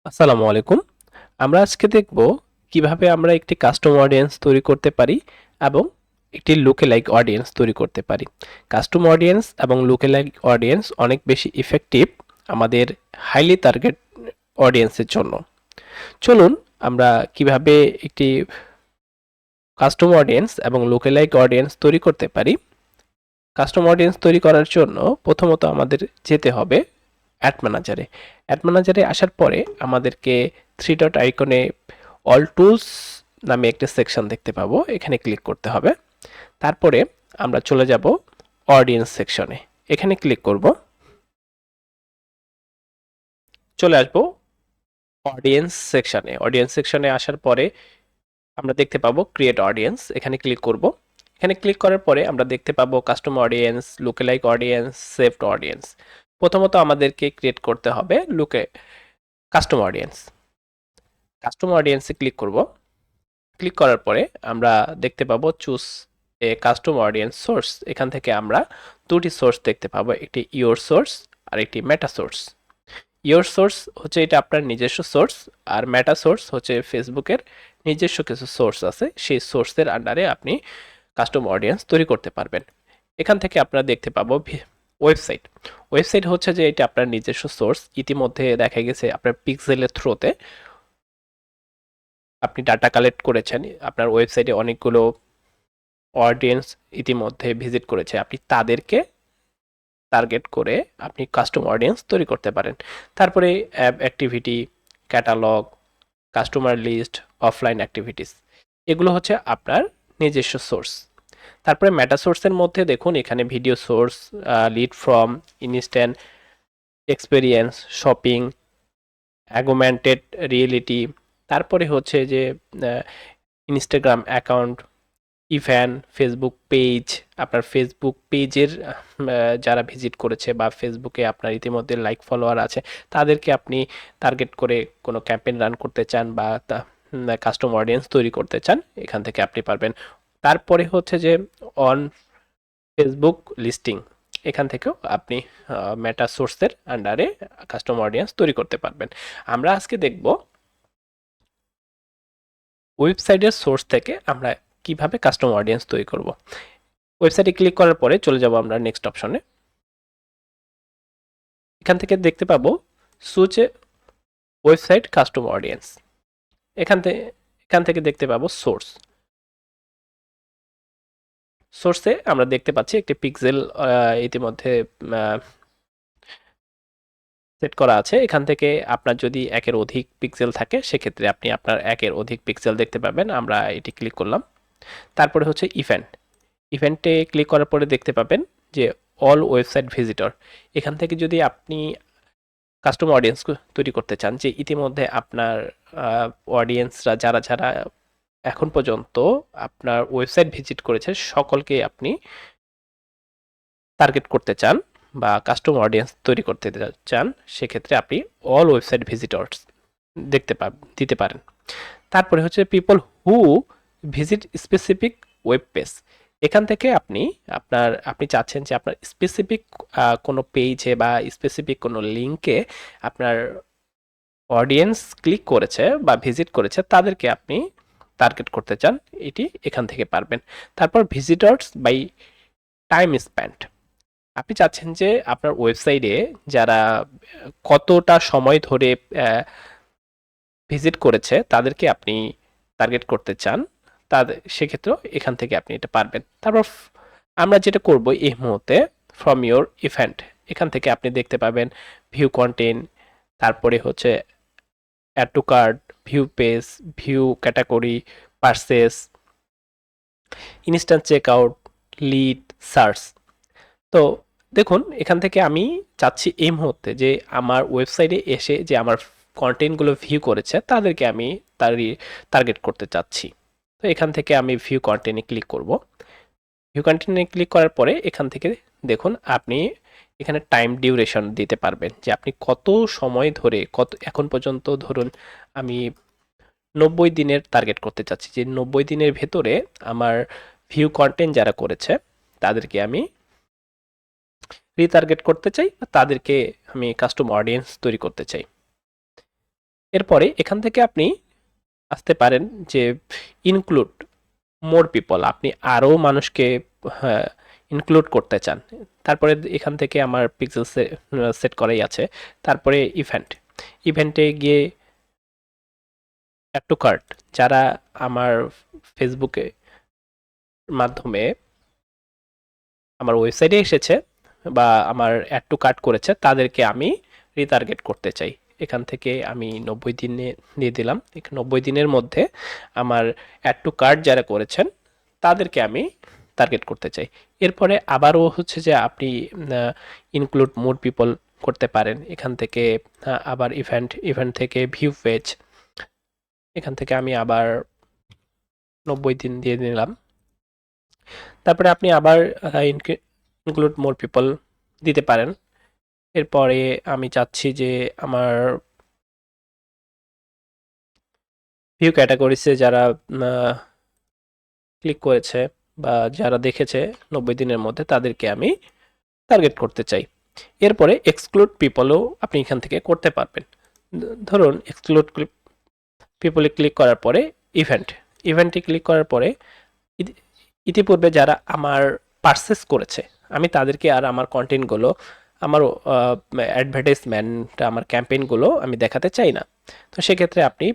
আসসালামু আলাইকুম। আমরা আজকে দেখব কিভাবে আমরা একটি কাস্টম অডিয়েন্স তৈরি করতে পারি এবং একটি লুকেলাইক অডিয়েন্স তৈরি করতে পারি। কাস্টম অডিয়েন্স এবং লুকেলাইক অডিয়েন্স অনেক বেশি ইফেক্টিভ আমাদের হাইলি টার্গেট অডিয়েন্সের জন্য। চলুন আমরা কিভাবে একটি কাস্টম অডিয়েন্স এবং লুকেলাইক অডিয়েন্স তৈরি করতে পারি। কাস্টম অডিয়েন্স তৈরি করার জন্য প্রথমত আমাদের যেতে হবে অ্যাড ম্যানেজারে। অ্যাড ম্যানেজারে আসার পরে আমাদেরকে থ্রি ডট আইকনে অল টুলস নামে একটা সেকশন দেখতে পাবো, এখানে ক্লিক করতে হবে। তারপরে আমরা চলে যাব অডিয়েন্স সেকশনে, এখানে ক্লিক করব। চলে আসবো অডিয়েন্স সেকশনে। অডিয়েন্স সেকশনে আসার পরে আমরা দেখতে পাবো ক্রিয়েট অডিয়েন্স, এখানে ক্লিক করব। এখানে ক্লিক করার পরে আমরা দেখতে পাবো custom audience, lookalike audience, saved audience. প্রথমত আমাদেরকে ক্রিয়েট করতে হবে কাস্টম অডিয়েন্স। কাস্টম অডিয়েন্সে ক্লিক করব। ক্লিক করার পরে আমরা দেখতে পাবো choose a custom audience source. এখান থেকে আমরা দুটি সোর্স দেখতে পাবো, একটি ইওর সোর্স আর একটি মেটা সোর্স। ইওর সোর্স হচ্ছে এটা আপনার নিজস্ব সোর্স, আর মেটা সোর্স হচ্ছে ফেসবুকের নিজস্ব কিছু সোর্স আছে, সেই সোর্সের আন্ডারে আপনি কাস্টম অডিয়েন্স তৈরি করতে পারবেন। এখান থেকে আপনারা দেখতে পাবো ওয়েবসাইট। ওয়েবসাইট হচ্ছে যে এটা আপনার নিজস্ব সোর্স। ইতিমধ্যে দেখা গেছে আপনার পিক্সেলের থ্রোতে আপনি ডাটা কালেক্ট করেছেন, আপনার ওয়েবসাইটে অনেকগুলো অডিয়েন্স ইতিমধ্যে ভিজিট করেছে, আপনি তাদেরকে টার্গেট করে আপনি কাস্টম অডিয়েন্স তৈরি করতে পারেন। তারপরে app activity, catalogue, customer list, offline activities, এগুলো হচ্ছে আপনার নিজস্ব সোর্স। তারপরে মেটা সোর্সের মধ্যে দেখুন এখানে video source, lead form, instant experience, shopping, augmented reality, তারপরে হচ্ছে যে Instagram account, even Facebook page, আপনার ফেসবুক পেজের যারা ভিজিট করেছে বা ফেসবুকে আপনার ইতিমধ্যে লাইক ফলোয়ার আছে, তাদেরকে আপনি টার্গেট করে কোনো ক্যাম্পেইন রান করতে চান বা কাস্টম অডিয়েন্স তৈরি করতে চান, এখান থেকে আপনি পারবেন। তারপরে হচ্ছে যে অন ফেসবুক লিস্টিং, এখান থেকেও আপনি মেটা সোর্সের আন্ডারে কাস্টম অডিয়েন্স তৈরি করতে পারবেন। আমরা আজকে দেখব ওয়েবসাইটের সোর্স থেকে আমরা কিভাবে কাস্টম অডিয়েন্স তৈরি করব। ওয়েবসাইটে ক্লিক করার পরে চলে যাব আমরা নেক্সট অপশনে। এখান থেকে দেখতে পাবো সুচ এ ওয়েবসাইট কাস্টম অডিয়েন্স। এখান থেকে দেখতে পাবো সোর্স। সোর্সে আমরা দেখতে পাচ্ছি একটি পিক্সেল ইতিমধ্যে সেট করা আছে। এখান থেকে আপনার যদি একের অধিক পিক্সেল থাকে সেক্ষেত্রে আপনি আপনার একের অধিক পিক্সেল দেখতে পাবেন। আমরা এটি ক্লিক করলাম। তারপরে হচ্ছে ইভেন্ট। ইভেন্টে ক্লিক করার পরে দেখতে পাবেন যে অল ওয়েবসাইট ভিজিটর। এখান থেকে যদি আপনি কাস্টম অডিয়েন্স তৈরি করতে চান, যে ইতিমধ্যে আপনার অডিয়েন্সরা যারা যারা এখন পর্যন্ত আপনার ওয়েবসাইট ভিজিট করেছে সকলকে আপনি টার্গেট করতে চান বা কাস্টম অডিয়েন্স তৈরি করতে চান, সেক্ষেত্রে আপনি অল ওয়েবসাইট ভিজিটর্স দিতে পারেন। তারপরে হচ্ছে people who visit specific web page. এখান থেকে আপনি চাচ্ছেন যে আপনার স্পেসিফিক কোনো পেজে বা স্পেসিফিক কোনো লিঙ্কে আপনার অডিয়েন্স ক্লিক করেছে বা ভিজিট করেছে, তাদেরকে আপনি টার্গেট করতে চান, এটি এখান থেকে পারবেন। তারপর ভিজিটর্স বাই টাইম স্পেন্ট, আপনি চাচ্ছেন যে আপনার ওয়েবসাইটে যারা কতটা সময় ধরে ভিজিট করেছে তাদেরকে আপনি টার্গেট করতে চান, তাদের সেক্ষেত্রেও এখান থেকে আপনি এটা পারবেন। তারপর আমরা যেটা করব এই মুহূর্তে, ফ্রম ইওর ইভেন্ট, এখান থেকে আপনি দেখতে পাবেন ভিউ কন্টেন্ট, তারপরে হচ্ছে add to cart, view page, view category, purchase, instant check out, lead, search. তো দেখুন এখান থেকে আমি চাচ্ছি এই মুহূর্তে যে আমার ওয়েবসাইটে এসে যে আমার কন্টেন্টগুলো ভিউ করেছে তাদেরকে আমি টার্গেট করতে চাচ্ছি। তো এখান থেকে আমি ভিউ কন্টেন্টে ক্লিক করব। ভিউ কন্টেন্টে ক্লিক করার পরে এখান থেকে দেখুন আপনি এখানে টাইম ডিউরেশন দিতে পারবেন, যে আপনি কত সময় ধরে এখন পর্যন্ত ধরুন আমি 90 দিনের টার্গেট করতে চাচ্ছি, যে 90 দিনের ভেতরে আমার ভিউ কন্টেন্ট যারা করেছে তাদেরকে আমি রিটার্গেট করতে চাই বা তাদেরকে আমি কাস্টম অডিয়েন্স তৈরি করতে চাই। এরপরে এখান থেকে আপনি আসতে পারেন যে ইনক্লুড মোর পিপল, আপনি আরও মানুষকে ইনক্লুড করতে চান। তারপরে এখান থেকে আমার পিক্সেল সেট করাই আছে। তারপরে ইভেন্টে গিয়ে অ্যাড টু কার্ট, যারা আমার ফেসবুকে মাধ্যমে আমার ওয়েবসাইটে এসেছে বা আমার অ্যাড টু কার্ট করেছে, তাদেরকে আমি রিটার্গেট করতে চাই। এখান থেকে আমি 90 দিনে দিয়ে দিলাম। 90 দিনের মধ্যে আমার অ্যাড টু কার্ট যারা করেছেন তাদেরকে আমি টার্গেট করতে চাই। এরপরে আবারও হচ্ছে যে আপনি ইনক্লুড মোর পিপল করতে পারেন। এখান থেকে আবার ইভেন্ট থেকে ভিউ পেজ, এখান থেকে আমি আবার 90 দিন দিয়ে দিলাম। তারপরে আপনি আবার ইনক্লুড মোর পিপল দিতে পারেন। এরপরে আমি চাচ্ছি যে আমার ভিউ ক্যাটাগরিসে যারা ক্লিক করেছে বা যারা দেখেছে 90 দিনের মধ্যে, তাদেরকে আমি টার্গেট করতে চাই। এরপরে এক্সক্লুড পিপলও আপনি এখান থেকে করতে পারবেন। ধরুন এক্সক্লুড পিপলে ক্লিক করার পরে ইভেন্টে ক্লিক করার পরে ইতিপূর্বে যারা আমার পারচেস করেছে, আমি তাদেরকে আর আমার কন্টেন্টগুলো, আমার অ্যাডভার্টাইজমেন্ট, আমার ক্যাম্পেইনগুলো আমি দেখাতে চাই না। তো সেক্ষেত্রে আপনি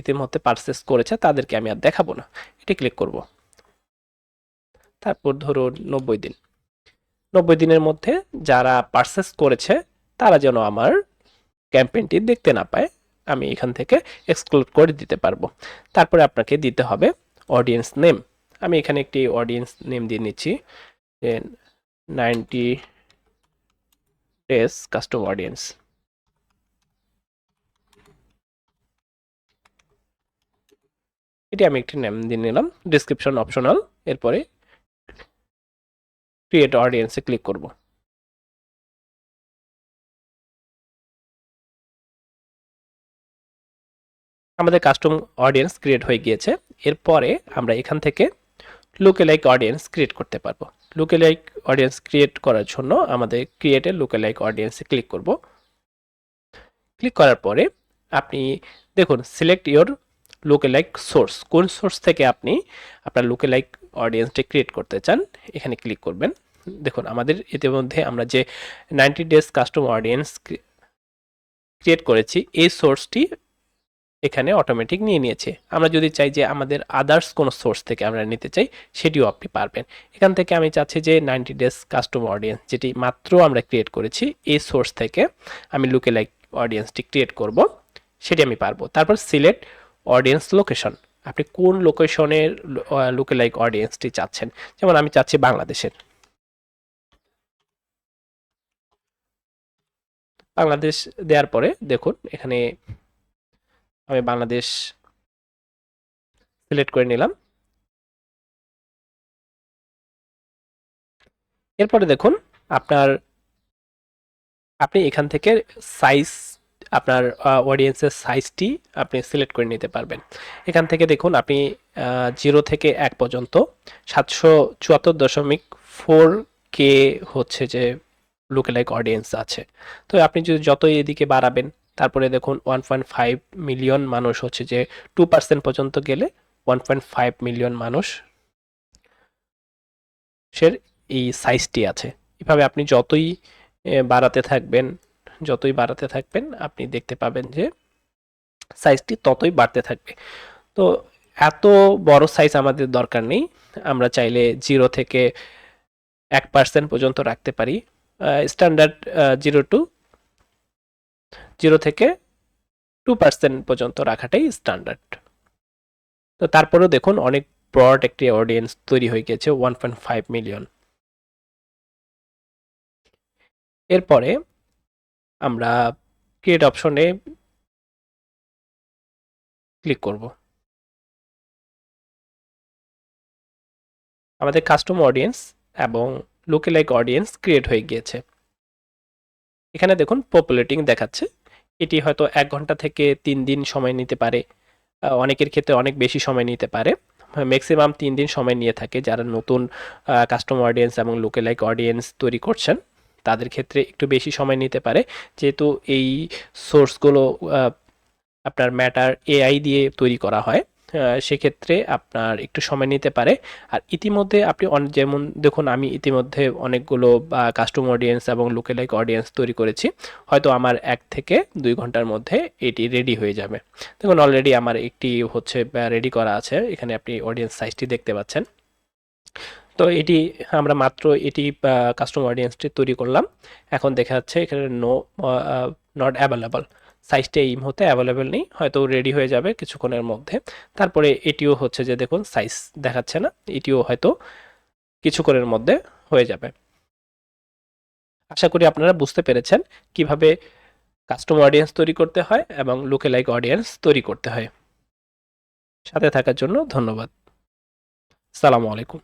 ইতিমধ্যে পারচেস করেছে তাদেরকে আমি আর দেখাবো না, এটি ক্লিক করব। তারপর ধরুন 90 দিনের মধ্যে যারা পারচেস করেছে তারা যেন আমার ক্যাম্পেইনটি দেখতে না পায়, আমি এখান থেকে এক্সক্লুড করে দিতে পারবো। তারপরে আপনাকে দিতে হবে অডিয়েন্স নেম। আমি এখানে একটি অডিয়েন্স নেম দিয়ে নিচ্ছি, 90 ডেজ কাস্টম অডিয়েন্স। এটি আমি একটি নেম দিয়ে নিলাম, ডিসক্রিপশন অপশনাল। এরপরে ক্রিয়েট অডিয়েন্সে ক্লিক করব। আমাদের কাস্টম অডিয়েন্স ক্রিয়েট হয়ে গিয়েছে। এরপরে আমরা এখান থেকে লুকেলাইক অডিয়েন্স ক্রিয়েট করতে পারবো। লুকেলাইক অডিয়েন্স ক্রিয়েট করার জন্য আমাদের ক্রিয়েটে লুকেলাইক অডিয়েন্সে ক্লিক করব। ক্লিক করার পরে আপনি দেখুন সিলেক্ট ইওর লুকেলাইক সোর্স, কোন সোর্স থেকে আপনি আপনার লুকেলাইক অডিয়েন্সটি ক্রিয়েট করতে চান, এখানে ক্লিক করবেন। দেখুন আমাদের ইতিমধ্যে আমরা যে 90 ডেজ কাস্টম অডিয়েন্স ক্রিয়েট করেছি, এই সোর্সটি এখানে অটোমেটিক নিয়ে নিয়েছে। আমরা যদি চাই যে আমাদের আদার্স কোনো সোর্স থেকে আমরা নিতে চাই, সেটিও আপনি পারবেন। এখান থেকে আমি চাচ্ছি যে 90 ডেজ কাস্টম অডিয়েন্স যেটি মাত্র আমরা ক্রিয়েট করেছি, এই সোর্স থেকে আমি লুকেলাইক অডিয়েন্সটি ক্রিয়েট করব, সেটি আমি পারবো। তারপর সিলেক্ট অডিয়েন্স লোকেশন, আপনি কোন লোকেশনের লুকেলাইক অডিয়েন্সটি চাচ্ছেন। যেমন আমি চাচ্ছি বাংলাদেশের। বাংলাদেশ দেওয়ার পরে দেখুন এখানে আমি বাংলাদেশ সিলেক্ট করে নিলাম। এরপরে দেখুন আপনি এখান থেকে সাইজ, আপনার অডিয়েন্সের সাইজটি আপনি সিলেক্ট করে নিতে পারবেন। এখান থেকে দেখুন আপনি 0 থেকে 1 পর্যন্ত 774.4K হচ্ছে যে লুকেলাইক অডিয়েন্স আছে। তো আপনি যদি যতই এদিকে বাড়াবেন, তারপরে দেখুন 1.5 মিলিয়ন মানুষ হচ্ছে যে 2% পর্যন্ত গেলে 1.5 মিলিয়ন মানুষের এই সাইজটি আছে। এভাবে আপনি যতই বাড়াতে থাকবেন আপনি দেখতে পাবেন যে সাইজটি ততই বাড়তে থাকবে। তো এত বড় সাইজ আমাদের দরকার নেই, আমরা চাইলে 0 থেকে 1% পর্যন্ত রাখতে পারি। স্ট্যান্ডার্ড 0 থেকে 2% পর্যন্ত রাখাটাই স্ট্যান্ডার্ড। তো তারপরেও দেখুন অনেক ব্রড একটি অডিয়েন্স তৈরি হয়ে গেছে, 1.5 মিলিয়ন। এরপরে আমরা ক্রিয়েট অপশনে ক্লিক করব। আমাদের কাস্টম অডিয়েন্স এবং লুকেলাইক অডিয়েন্স ক্রিয়েট হয়ে গিয়েছে। এখানে দেখুন পপুলেটিং দেখাচ্ছে, এটি হয়তো 1 ঘন্টা থেকে 3 দিন সময় নিতে পারে, অনেকের ক্ষেত্রে অনেক বেশি সময় নিতে পারে। ম্যাক্সিমাম 3 দিন সময় নিয়ে থাকে। যারা নতুন কাস্টম অডিয়েন্স এবং লুকেলাইক অডিয়েন্স তৈরি করছেন তাদের ক্ষেত্রে একটু বেশি সময় নিতে পারে, যেহেতু এই সোর্সগুলো আপনার ম্যাটার এআই দিয়ে তৈরি করা হয়, সেক্ষেত্রে আপনার একটু সময় নিতে পারে। আর ইতিমধ্যে আপনি যেমন দেখুন, আমি ইতিমধ্যে অনেকগুলো কাস্টম অডিয়েন্স এবং লুকেলাইক অডিয়েন্স তৈরি করেছি। হয়তো আমার 1 থেকে 2 ঘন্টার মধ্যে এটি রেডি হয়ে যাবে। দেখুন অলরেডি আমার একটি হচ্ছে রেডি করা আছে, এখানে আপনি অডিয়েন্স সাইজটি দেখতে পাচ্ছেন। তো এটি আমরা মাত্র এটি কাস্টম অডিয়েন্সটি তৈরি করলাম। এখন দেখা যাচ্ছে এখানে নট অ্যাভেলেবল, সাইজটা এই মুহূর্তে অ্যাভেলেবেল নেই, হয়তো রেডি হয়ে যাবে কিছুক্ষণের মধ্যে। তারপরে এটিও হচ্ছে যে দেখুন সাইজ দেখাচ্ছে না, এটিও হয়তো কিছুক্ষণের মধ্যে হয়ে যাবে। আশা করি আপনারা বুঝতে পেরেছেন কিভাবে কাস্টম অডিয়েন্স তৈরি করতে হয় এবং লুকেলাইক অডিয়েন্স তৈরি করতে হয়। সাথে থাকার জন্য ধন্যবাদ। সালামু আলাইকুম।